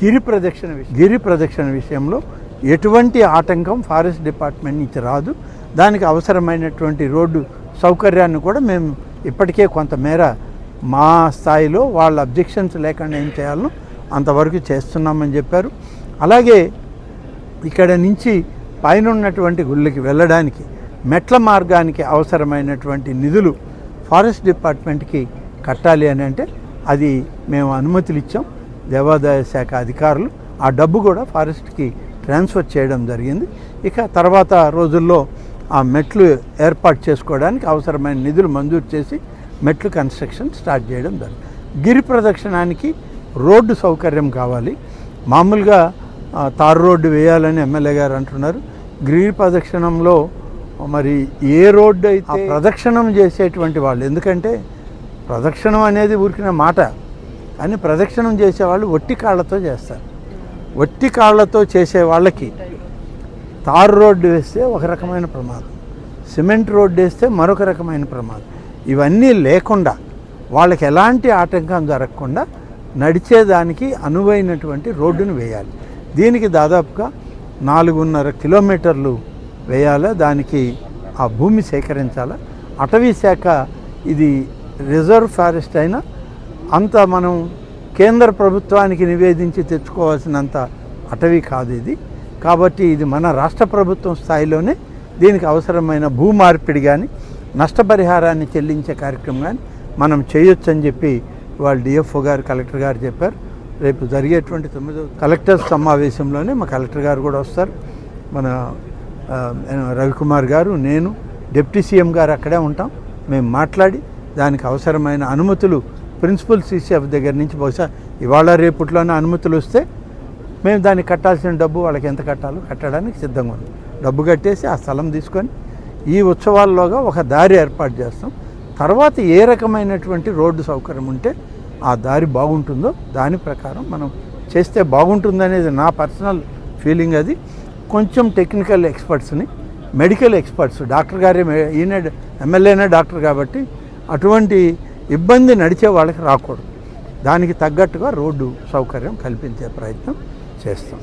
గిరి ప్రదక్షిణ విషయంలో ఎటువంటి ఆటంకం ఫారెస్ట్ డిపార్ట్మెంట్ నుంచి రాదు. దానికి అవసరమైనటువంటి రోడ్డు సౌకర్యాన్ని కూడా మేము ఇప్పటికే కొంతమేర మా స్థాయిలో వాళ్ళ అబ్జెక్షన్స్ లేకుండా ఏం చేయాలనో అంతవరకు చేస్తున్నామని చెప్పారు. అలాగే ఇక్కడ నుంచి పైన ఉన్నటువంటి గుళ్ళకి వెళ్ళడానికి మెట్ల మార్గానికి అవసరమైనటువంటి నిధులు ఫారెస్ట్ డిపార్ట్మెంట్కి కట్టాలి అని అంటే అది మేము అనుమతులు ఇచ్చాం. దేవాదాయ శాఖ అధికారులు ఆ డబ్బు కూడా ఫారెస్ట్కి ట్రాన్స్ఫర్ చేయడం జరిగింది. ఇక తర్వాత రోజుల్లో ఆ మెట్లు ఏర్పాటు చేసుకోవడానికి అవసరమైన నిధులు మంజూరు చేసి మెట్లు కన్స్ట్రక్షన్ స్టార్ట్ చేయడం జరిగింది. గిరి ప్రదక్షిణానికి రోడ్డు సౌకర్యం కావాలి. మామూలుగా తారు రోడ్డు వేయాలని ఎమ్మెల్యే గారు అంటున్నారు. గిరి ప్రదక్షిణంలో మరి ఏ రోడ్డు అయితే ప్రదక్షిణం చేసేటువంటి వాళ్ళు, ఎందుకంటే ప్రదక్షిణం అనేది ఊరికిన మాట, కానీ ప్రదక్షిణం చేసేవాళ్ళు ఒట్టి కాళ్ళతో చేస్తారు. ఒట్టి కాళ్ళతో చేసే వాళ్ళకి తారు రోడ్డు వేస్తే ఒక రకమైన ప్రమాదం, సిమెంట్ రోడ్డు వేస్తే మరొక రకమైన ప్రమాదం. ఇవన్నీ లేకుండా వాళ్ళకి ఎలాంటి ఆటంకం జరగకుండా నడిచేదానికి అనువైనటువంటి రోడ్డును వేయాలి. దీనికి దాదాపుగా 4.5 కిలోమీటర్లు వేయాలి. దానికి ఆ భూమి సేకరించాలి. అటవీ శాఖ ఇది రిజర్వ్ ఫారెస్ట్ అయినా అంత మనం కేంద్ర ప్రభుత్వానికి నివేదించి తెచ్చుకోవాల్సినంత అటవీ కాదు ఇది. కాబట్టి ఇది మన రాష్ట్ర ప్రభుత్వం స్థాయిలోనే దీనికి అవసరమైన భూమార్పిడి కానీ నష్టపరిహారాన్ని చెల్లించే కార్యక్రమం కానీ మనం చేయొచ్చని చెప్పి వాళ్ళు డిఎఫ్ఓ గారు కలెక్టర్ గారు చెప్పారు. రేపు జరిగేటువంటి 9వ కలెక్టర్స్ సమావేశంలోనే మా కలెక్టర్ గారు కూడా వస్తారు. మన రవికుమార్ గారు, నేను, డిప్యూటీ సీఎం గారు అక్కడే ఉంటాం. మేము మాట్లాడి దానికి అవసరమైన అనుమతులు ప్రిన్సిపల్ సీసీఎఫ్ దగ్గర నుంచి బహుశా ఇవాళ రేపట్లోనే అనుమతులు వస్తే మేము దానికి కట్టాల్సిన డబ్బు వాళ్ళకి ఎంత కట్టాలో కట్టడానికి సిద్ధంగా ఉన్నాం. డబ్బు కట్టేసి ఆ స్థలం తీసుకొని ఈ ఉత్సవాల్లోగా ఒక దారి ఏర్పాటు చేస్తాం. తర్వాత ఏ రకమైనటువంటి రోడ్డు సౌకర్యం ఉంటే ఆ దారి బాగుంటుందో దాని ప్రకారం మనం చేస్తే బాగుంటుందనేది నా పర్సనల్ ఫీలింగ్. అది కొంచెం టెక్నికల్ ఎక్స్పర్ట్స్ని, మెడికల్ ఎక్స్పర్ట్స్, డాక్టర్ గారే, ఈయన ఎమ్మెల్యేనే డాక్టర్ కాబట్టి అటువంటి ఇబ్బంది నడిచే వాళ్ళకి రాకూడదు. దానికి తగ్గట్టుగా రోడ్డు సౌకర్యం కల్పించే ప్రయత్నం చేస్తాం.